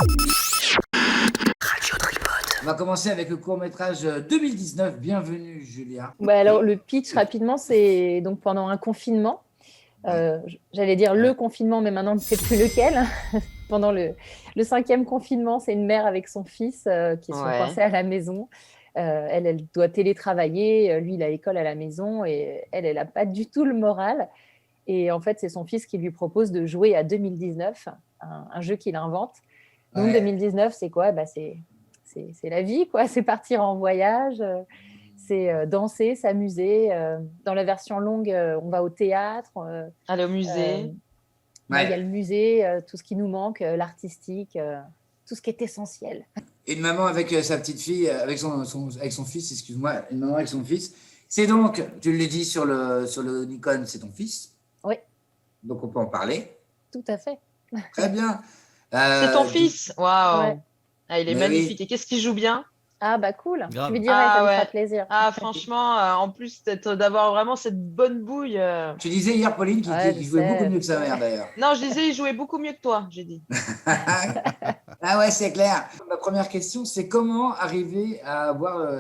On va commencer avec le court-métrage 2019. Bienvenue, Julia. Alors, le pitch, rapidement, c'est donc pendant un confinement. J'allais dire le confinement, mais maintenant, on ne sait plus lequel. Pendant le 5e confinement, c'est une mère avec son fils qui sont coincés à la maison. Elle doit télétravailler. Lui, il a l'école à la maison et elle n'a pas du tout le moral. Et en fait, c'est son fils qui lui propose de jouer à 2019, un jeu qu'il invente. Donc, 2019, c'est quoi ? C'est la vie, quoi. C'est partir en voyage, c'est danser, s'amuser. Dans la version longue, on va au théâtre. Aller au musée. Il y a le musée, tout ce qui nous manque, l'artistique, tout ce qui est essentiel. Une maman avec sa petite fille, avec son fils, excuse-moi, une maman avec son fils. C'est donc, tu le dis sur le Nikon, c'est ton fils. Oui. Donc on peut en parler. Tout à fait. Très bien. C'est ton fils. Waouh. Ouais. Ah, il est magnifique. Oui. Et qu'est-ce qu'il joue bien? Ah bah cool. Grave. Tu lui dirais, ça me fera plaisir. Ah franchement, en plus d'avoir vraiment cette bonne bouille. Tu disais hier, Pauline, qu'il jouait beaucoup mieux que sa mère d'ailleurs. Non, je disais, il jouait beaucoup mieux que toi, j'ai dit. Ah ouais, c'est clair. Ma première question, c'est comment arriver à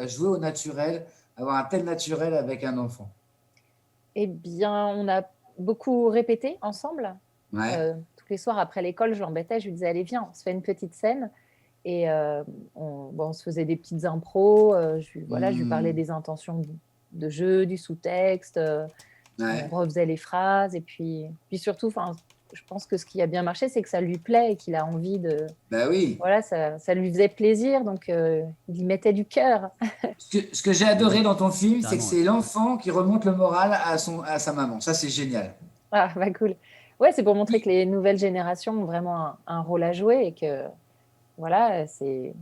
jouer au naturel, avoir un tel naturel avec un enfant? Eh bien, on a beaucoup répété ensemble. Ouais. Tous les soirs après l'école, je l'embêtais, je lui disais, allez, viens, on se fait une petite scène. Et on se faisait des petites impros. Je lui parlais des intentions de jeu, du sous-texte. On refaisait les phrases. Et puis surtout, je pense que ce qui a bien marché, c'est que ça lui plaît et qu'il a envie de... Bah oui. Voilà, ça lui faisait plaisir. Donc, il y mettait du cœur. Ce que j'ai adoré dans ton film, c'est que c'est l'enfant qui remonte le moral à sa maman. Ça, c'est génial. Ah, bah cool. Ouais, c'est pour montrer que les nouvelles générations ont vraiment un rôle à jouer et que... Voilà, ils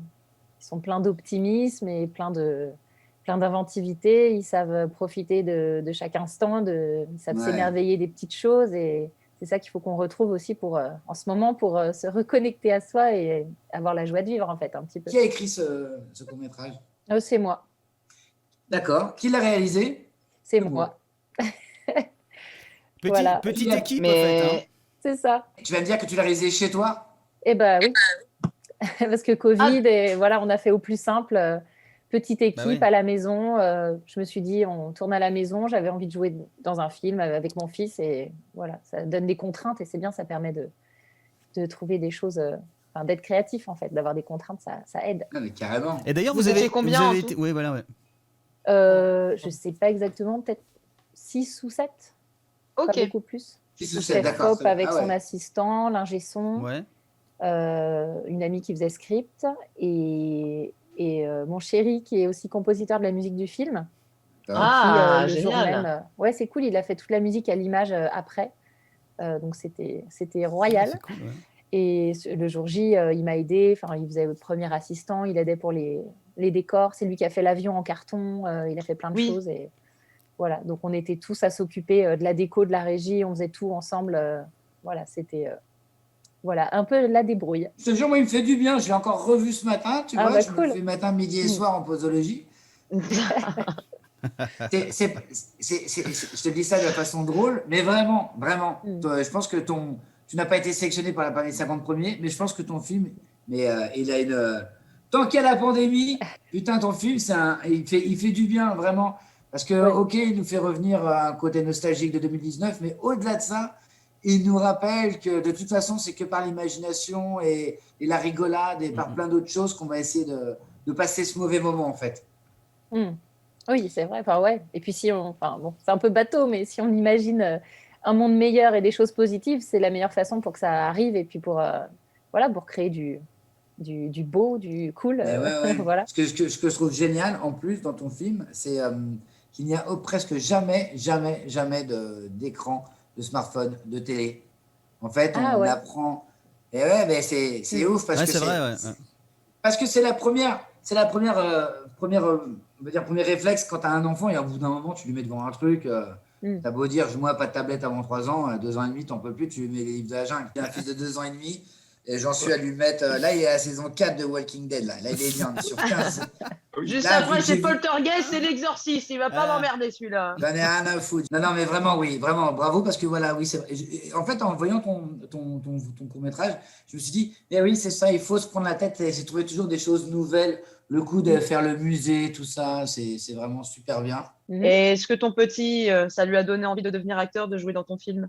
sont pleins d'optimisme et plein d'inventivité. Ils savent profiter de chaque instant, ils savent s'émerveiller des petites choses. Et c'est ça qu'il faut qu'on retrouve aussi en ce moment pour se reconnecter à soi et avoir la joie de vivre, en fait, un petit peu. Qui a écrit ce court-métrage? C'est moi. D'accord. Qui l'a réalisé? C'est moi. Petite équipe, en fait. Hein. C'est ça. Tu vas me dire que tu l'as réalisé chez toi? Eh bien, oui. Parce que Covid, et voilà, on a fait au plus simple, petite équipe à la maison. Je me suis dit, on tourne à la maison. J'avais envie de jouer dans un film avec mon fils. Et voilà, ça donne des contraintes et c'est bien, ça permet de trouver des choses, d'être créatif en fait, d'avoir des contraintes, ça aide. Ah, mais carrément. Et d'ailleurs, vous avez combien en tout? Oui, voilà, ouais. Je ne sais pas exactement, peut-être 6 ou 7. Ok. Pas beaucoup plus. 6 ou 7, d'accord. Avec son assistant, l'ingé son. Ouais. Une amie qui faisait script et mon chéri qui est aussi compositeur de la musique du film. Ah, le génial. jour même, c'est cool, il a fait toute la musique à l'image après. Donc c'était royal. C'est cool, ouais. Et le jour J, il m'a aidé. Il faisait le premier assistant, il aidait pour les décors. C'est lui qui a fait l'avion en carton. Il a fait plein de choses. Et voilà, donc on était tous à s'occuper de la déco, de la régie. On faisait tout ensemble. Voilà, c'était... Voilà, un peu la débrouille. Ce jour, moi, il me fait du bien. Je l'ai encore revu ce matin. Tu vois, je cool. le fais matin, midi et soir en posologie. Je te dis ça de façon drôle, mais vraiment, vraiment. Je pense que tu n'as pas été sélectionné parmi les 50 premiers, mais je pense que ton film, il a une... Tant qu'il y a la pandémie, putain, ton film, il fait du bien, vraiment. Parce que, ok, il nous fait revenir à un côté nostalgique de 2019, mais au-delà de ça, il nous rappelle que de toute façon, c'est que par l'imagination et la rigolade et par plein d'autres choses qu'on va essayer de passer ce mauvais moment, en fait. Oui, c'est vrai. Et puis c'est un peu bateau, mais si on imagine un monde meilleur et des choses positives, c'est la meilleure façon pour que ça arrive et puis pour créer du beau, du cool. Voilà. Ce que je trouve génial, en plus, dans ton film, c'est qu'il n'y a presque jamais d'écran, de smartphone, de télé. En fait, on apprend. Et mais c'est ouf parce que c'est vrai. Parce que c'est la première, premier réflexe quand tu as un enfant et au bout d'un moment, tu lui mets devant un truc. T'as beau dire, moi, pas de tablette avant 3 ans, 2 ans et demi, t'en peux plus, tu lui mets les livres de la jungle. J'ai un fils de 2 ans et demi. Et j'en suis à lui mettre. Là, il est à la saison 4 de Walking Dead. Là, il est bien, on est sur 15. Juste Là, après, vu que c'est j'ai Poltergeist et l'exorciste. Il va pas m'emmerder celui-là. J'en ai rien à foutre. Non, mais vraiment, oui, vraiment, bravo, parce que voilà, oui, c'est vrai. En fait, en voyant ton court-métrage, je me suis dit, eh oui, c'est ça, il faut se prendre la tête et essayer de trouver toujours des choses nouvelles. Le coup de faire le musée, tout ça, c'est vraiment super bien. Et est-ce que ton petit, ça lui a donné envie de devenir acteur, de jouer dans ton film?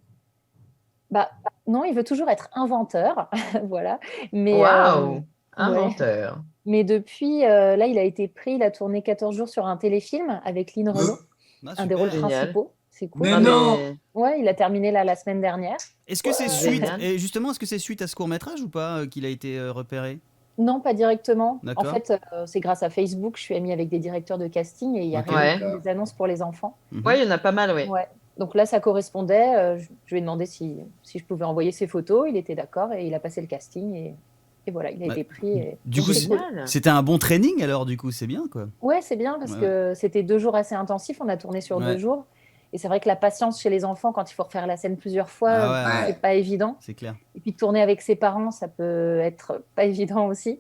Bah, non, il veut toujours être inventeur, voilà. Mais, Waouh, ouais. inventeur. Mais depuis, là, il a été pris, il a tourné 14 jours sur un téléfilm avec Lynn Renaud, un des rôles Génial. principaux. C'est cool. Mais Ah, non. Ouais, il a terminé là la semaine dernière. Est-ce que c'est suite Génial. et justement, est-ce que c'est suite à ce court-métrage ou pas qu'il a été repéré? Non, pas directement. En D'accord. fait, c'est grâce à Facebook, je suis amie avec des directeurs de casting et il y a Ok. régulièrement des annonces pour les enfants. Ouais, il y en a pas mal, oui. Ouais. Donc là, ça correspondait. Je lui ai demandé si je pouvais envoyer ses photos. Il était d'accord et il a passé le casting et voilà, il a été pris. Et... Du donc, coup, c'est cool. c'était un bon training alors, du coup, c'est bien quoi. Ouais, c'est bien parce que c'était 2 jours assez intensifs. On a tourné sur 2 jours. Et c'est vrai que la patience chez les enfants, quand il faut refaire la scène plusieurs fois, c'est pas évident. C'est clair. Et puis tourner avec ses parents, ça peut être pas évident aussi.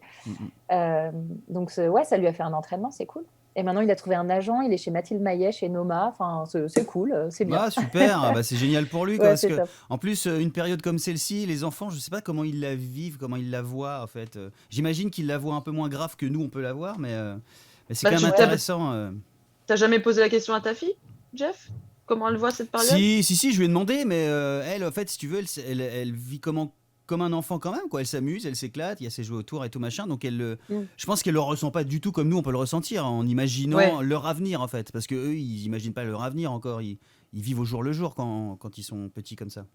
Donc ouais, ça lui a fait un entraînement, c'est cool. Et maintenant, il a trouvé un agent, il est chez Mathilde Maillet, chez Noma. Enfin, c'est cool, c'est bien. Ah, super, bah, c'est génial pour lui. Quoi, ouais, parce que, top. en plus, une période comme celle-ci, les enfants, je sais pas comment ils la vivent, comment ils la voient en fait. J'imagine qu'ils la voient un peu moins grave que nous, on peut la voir, mais c'est quand même intéressant. T'as jamais posé la question à ta fille, Jeff? Comment elle voit cette période? Si, je lui ai demandé, mais elle, en fait, si tu veux, elle vit comme un enfant quand même, quoi. Elle s'amuse, elle s'éclate, il y a ses jouets autour et tout machin, donc je pense qu'elle le ressent pas du tout comme nous on peut le ressentir en imaginant leur avenir en fait, parce que eux ils imaginent pas leur avenir encore, ils vivent au jour le jour quand ils sont petits comme ça.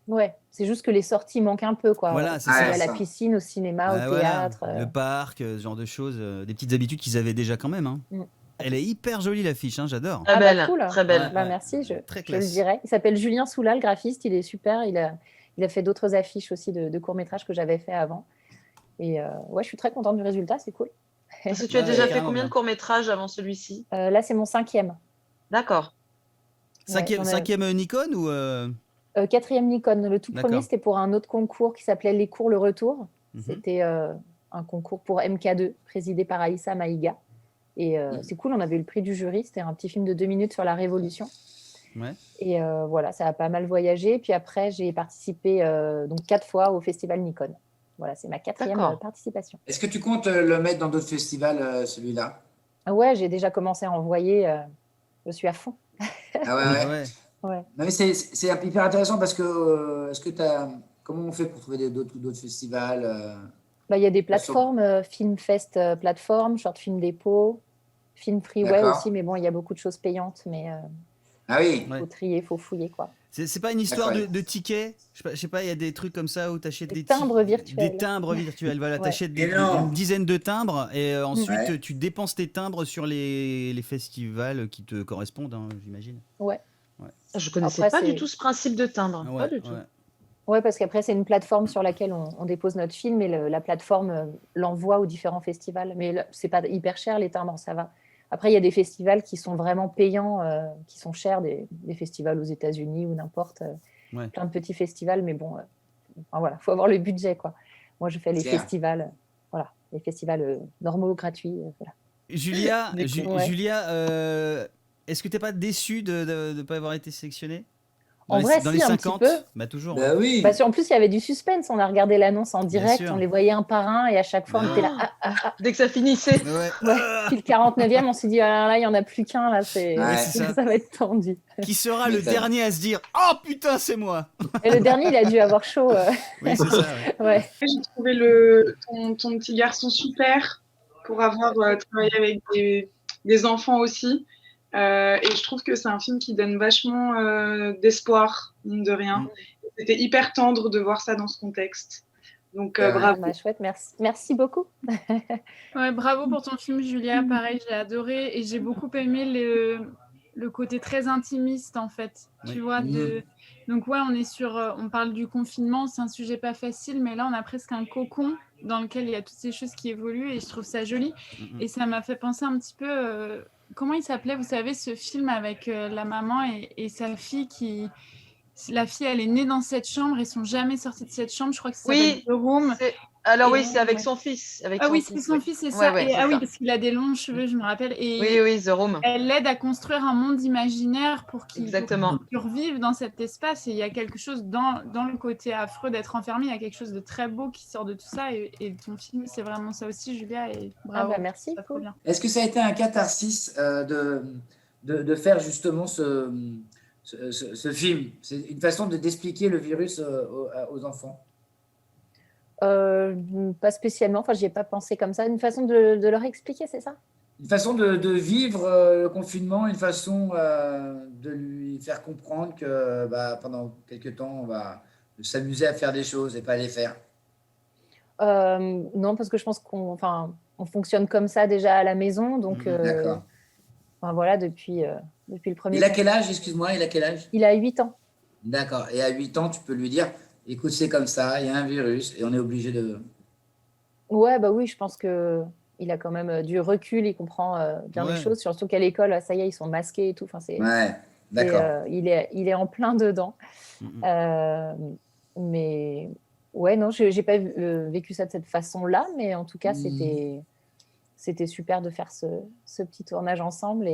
Ouais, c'est juste que les sorties manquent un peu, quoi. Voilà, c'est aller ça. à la piscine, au cinéma, au théâtre. Le parc, ce genre de choses, des petites habitudes qu'ils avaient déjà quand même. Hein. Elle est hyper jolie l'affiche, hein, j'adore. Très belle, cool. très belle. Bah, merci, je très le dirai. Il s'appelle Julien Soula, le graphiste, il est super. Il a fait d'autres affiches aussi de courts-métrages que j'avais fait avant. Et ouais, je suis très contente du résultat, c'est cool. Parce que tu as déjà fait combien de courts-métrages avant celui-ci? Là, c'est mon 5e. D'accord. Cinquième Nikon ou 4e Nikon. Le tout premier, c'était pour un autre concours qui s'appelait Les Cours le Retour. C'était un concours pour MK2, présidé par Aïssa Maïga. Et c'est cool, on avait eu le prix du jury. C'était un petit film de 2 minutes sur la Révolution. Ouais. Et voilà, ça a pas mal voyagé. Puis après, j'ai participé donc 4 fois au Festival Nikon. Voilà, c'est ma 4e participation. Est-ce que tu comptes le mettre dans d'autres festivals, celui-là? Ouais, j'ai déjà commencé à envoyer. Je suis à fond. Ah ouais. Non, mais c'est hyper intéressant parce que est-ce que comment on fait pour trouver d'autres festivals Bah, y a des plateformes, Filmfest plateforme, Short Film Dépôt, Film Freeway aussi, mais bon, il y a beaucoup de choses payantes, mais faut trier, il faut fouiller, quoi. C'est pas une histoire de tickets? Je sais pas, il y a des trucs comme ça où tu achètes des timbres virtuels. Des timbres virtuels, voilà, tu achètes une dizaine de timbres et ensuite tu dépenses tes timbres sur les festivals qui te correspondent, hein, j'imagine. Ouais. Je connaissais pas du tout ce principe de timbre, pas du tout. Ouais, parce qu'après, c'est une plateforme sur laquelle on dépose notre film et la plateforme l'envoie aux différents festivals. Mais c'est pas hyper cher, les timbres, ça va. Après, il y a des festivals qui sont vraiment payants, qui sont chers, des festivals aux États-Unis ou n'importe. Plein de petits festivals, mais bon, voilà, faut avoir le budget, quoi. Moi, je fais les festivals, voilà, les festivals normaux, gratuits, voilà. Julia, est-ce que tu n'es pas déçue de ne pas avoir été sélectionnée? En vrai, dans si, les 50, un petit peu. Bah toujours. Bah oui. Parce qu'en plus, il y avait du suspense. On a regardé l'annonce en direct, on les voyait un par un et à chaque fois, on était là. Dès que ça finissait. Puis le 49e, on s'est dit, ah là, il n'y en a plus qu'un, là, ça va être tendu. Qui sera le dernier à se dire, oh putain, c'est moi? Et le dernier, il a dû avoir chaud. Oui, c'est ça. Ouais. J'ai trouvé ton petit garçon super pour avoir travaillé avec des enfants aussi. Et je trouve que c'est un film qui donne vachement d'espoir, mine de rien. C'était hyper tendre de voir ça dans ce contexte. Donc, bravo. Bah, chouette, merci beaucoup. Ouais, bravo pour ton film, Julia. Pareil, j'ai adoré et j'ai beaucoup aimé le côté très intimiste, en fait. Tu vois, donc ouais, on parle du confinement, c'est un sujet pas facile, mais là, on a presque un cocon dans lequel il y a toutes ces choses qui évoluent et je trouve ça joli. Et ça m'a fait penser un petit peu... comment il s'appelait, vous savez, ce film avec la maman et sa fille qui... la fille, elle est née dans cette chambre, ils sont jamais sortis de cette chambre. Je crois que ça Oui, s'appelle The Room. alors Et oui, c'est avec ouais. son fils. Avec Ah son oui, fils, c'est son oui. fils, c'est Ouais, ça. ouais, Et, c'est oui, ça. parce qu'il a des longs cheveux, je me rappelle. Et Oui, oui, The Room. elle l'aide à construire un monde imaginaire pour qu'il Exactement. survive dans cet espace. Et il y a quelque chose dans le côté affreux d'être enfermé, il y a quelque chose de très beau qui sort de tout ça. Et ton film, c'est vraiment ça aussi, Julia. Et bravo. Merci. Ça, trop bien. Est-ce que ça a été un catharsis de faire justement ce film? C'est une façon d'expliquer le virus aux enfants. Pas spécialement, enfin, j'y ai pas pensé comme ça. Une façon de leur expliquer, c'est ça? Une façon de vivre le confinement, une façon de lui faire comprendre que pendant quelques temps, on va s'amuser à faire des choses et pas les faire. Non, parce que je pense qu'on fonctionne comme ça déjà à la maison. Donc, D'accord. voilà, depuis le premier. Il a quel âge, excuse-moi, il a quel âge? Il a 8 ans. D'accord. Et à 8 ans, tu peux lui dire, écoute, c'est comme ça, il y a un virus et on est obligé de... Ouais, bah oui, je pense qu'il a quand même du recul, il comprend bien les choses, surtout qu'à l'école, ça y est, ils sont masqués et tout. Enfin, ouais, d'accord. Il est en plein dedans. Mais ouais, non, je n'ai pas vécu ça de cette façon-là, mais en tout cas, c'était super de faire ce petit tournage ensemble.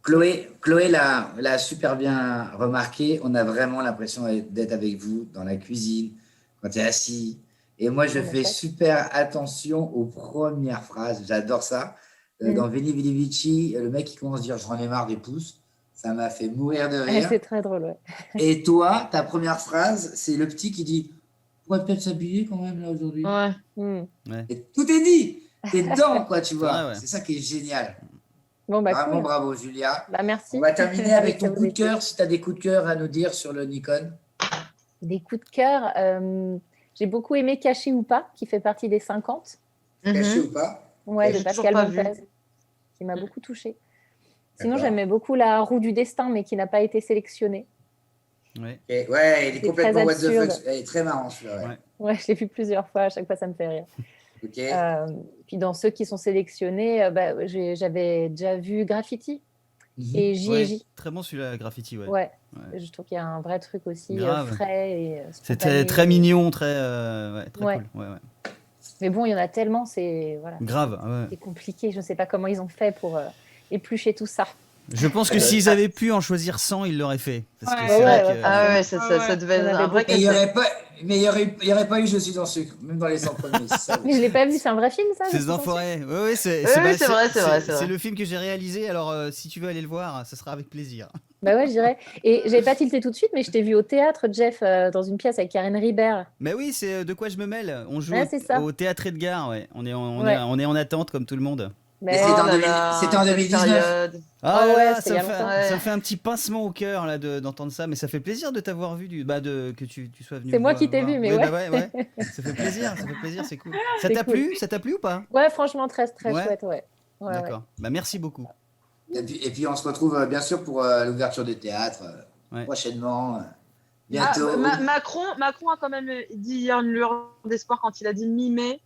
Chloé l'a super bien remarqué. On a vraiment l'impression d'être avec vous dans la cuisine, quand tu es assis. Et moi, je fais super attention aux premières phrases. J'adore ça. Dans Veni Vidi Vici, le mec qui commence à dire « j'en ai marre des pouces », ça m'a fait mourir de rire. C'est très drôle, ouais. Et toi, ta première phrase, c'est le petit qui dit « on pourrait peut-être s'habiller quand même là aujourd'hui ». Et tout est dit. T'es dedans, quoi, tu vois. Ouais. C'est ça qui est génial. Bon, vraiment, cool. Bravo, Julia. Merci. On va terminer avec ton coup de cœur, si tu as des coups de cœur à nous dire sur le Nikon. Des coups de cœur. J'ai beaucoup aimé Caché ou pas, qui fait partie des 50. Caché ou pas? Ouais, de Pascal Montez, qui m'a beaucoup touchée. Sinon, j'aimais beaucoup La Roue du Destin, mais qui n'a pas été sélectionnée. Ouais, il est complètement what the fuck. Elle est très marrant, celui-là. Ouais, je l'ai vu plusieurs fois. À chaque fois, ça me fait rire. Puis dans ceux qui sont sélectionnés, j'avais déjà vu Graffiti et J&J. Très bon celui-là, Graffiti. Ouais. Je trouve qu'il y a un vrai truc aussi frais. Et c'était très mignon, très cool. Mais bon, il y en a tellement, c'est grave. C'est compliqué. Je ne sais pas comment ils ont fait pour éplucher tout ça. Je pense que s'ils avaient pu en choisir 100, ils l'auraient fait. Parce que ça devait être un vrai casse-tête. Mais il n'y aurait pas eu Je suis en sucre, même dans les 100 premiers. Mais je ne l'ai pas vu, c'est un vrai film, ça? Ces enfoirés. Oui, c'est vrai. C'est le film que j'ai réalisé, alors si tu veux aller le voir, ça sera avec plaisir. Bah ouais, je dirais. Et je n'avais pas tilté tout de suite, mais je t'ai vu au théâtre, Jeff, dans une pièce avec Karen Ribert. Mais oui, c'est De quoi je me mêle. On joue au Théâtre Edgar, On est en attente comme tout le monde. Mais c'était en 2019. Ça me fait un petit pincement au cœur là d'entendre ça, mais ça fait plaisir de t'avoir vu, que tu sois venu. C'est moi qui t'ai vu, mais ouais. Ça fait plaisir, c'est cool. Ça t'a plu? Ça t'a plu ou pas? Ouais, franchement, très chouette, D'accord. Bah merci beaucoup. Et puis on se retrouve bien sûr pour l'ouverture du théâtre prochainement. Bientôt. Macron a quand même dit hier une lueur d'espoir quand il a dit mi-mai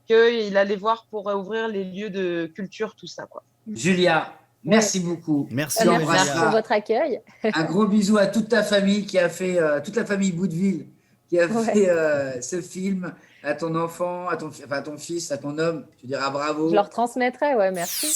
qu'il allait voir pour ouvrir les lieux de culture, tout ça, quoi. Julia, merci beaucoup. Merci pour votre accueil. Un gros bisou à toute ta famille qui a fait, toute la famille Boudeville qui a fait ce film, à ton enfant, à ton fils, à ton homme. Tu diras bravo. Je leur transmettrai, merci.